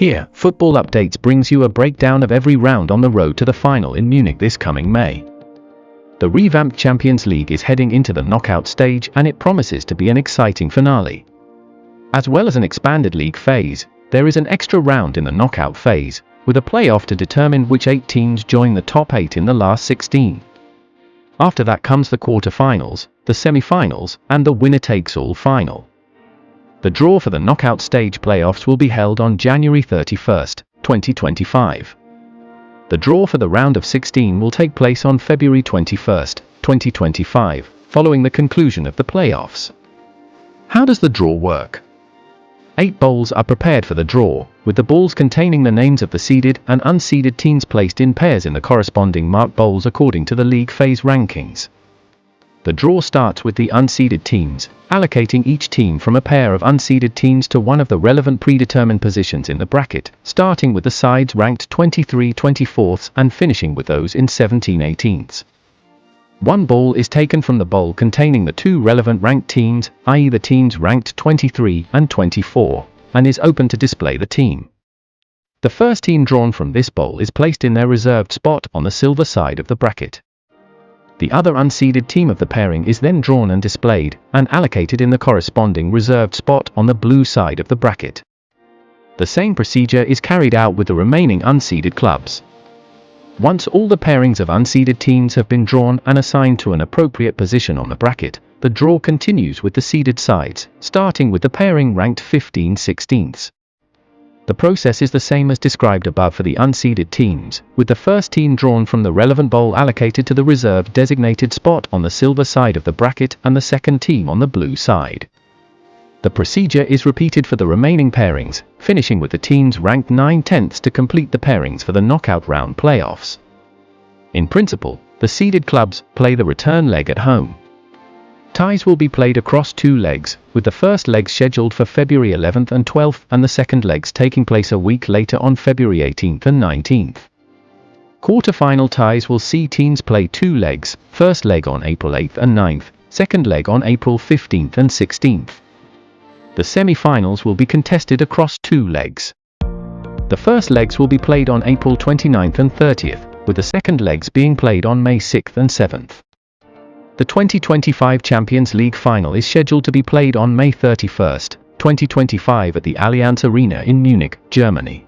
Here, Football Updates brings you a breakdown of every round on the road to the final in Munich this coming May. The revamped Champions League is heading into the knockout stage, and it promises to be an exciting finale. As well as an expanded league phase, there is an extra round in the knockout phase, with a playoff to determine which 8 teams join the top 8 in the last 16. After that comes the quarter-finals, the semi-finals, and the winner-takes-all final. The draw for the knockout stage playoffs will be held on January 31, 2025. The draw for the round of 16 will take place on February 21, 2025, following the conclusion of the playoffs. How does the draw work? 8 bowls are prepared for the draw, with the balls containing the names of the seeded and unseeded teams placed in pairs in the corresponding marked bowls according to the league phase rankings. The draw starts with the unseeded teams, allocating each team from a pair of unseeded teams to one of the relevant predetermined positions in the bracket, starting with the sides ranked 23/24 and finishing with those in 17/18. One ball is taken from the bowl containing the 2 relevant ranked teams, i.e. the teams ranked 23 and 24, and is open to display the team. The first team drawn from this bowl is placed in their reserved spot on the silver side of the bracket. The other unseeded team of the pairing is then drawn and displayed, and allocated in the corresponding reserved spot on the blue side of the bracket. The same procedure is carried out with the remaining unseeded clubs. Once all the pairings of unseeded teams have been drawn and assigned to an appropriate position on the bracket, the draw continues with the seeded sides, starting with the pairing ranked 15/16. The process is the same as described above for the unseeded teams, with the first team drawn from the relevant bowl allocated to the reserved designated spot on the silver side of the bracket and the second team on the blue side. The procedure is repeated for the remaining pairings, finishing with the teams ranked 9/10 to complete the pairings for the knockout round playoffs. In principle, the seeded clubs play the return leg at home. Ties will be played across 2 legs, with the first leg scheduled for February 11 and 12 and the second legs taking place a week later on February 18 and 19. Quarter-final ties will see teams play 2 legs, first leg on April 8 and 9, second leg on April 15 and 16. The semi-finals will be contested across 2 legs. The first legs will be played on April 29 and 30, with the second legs being played on May 6 and 7. The 2025 Champions League final is scheduled to be played on May 31, 2025 at the Allianz Arena in Munich, Germany.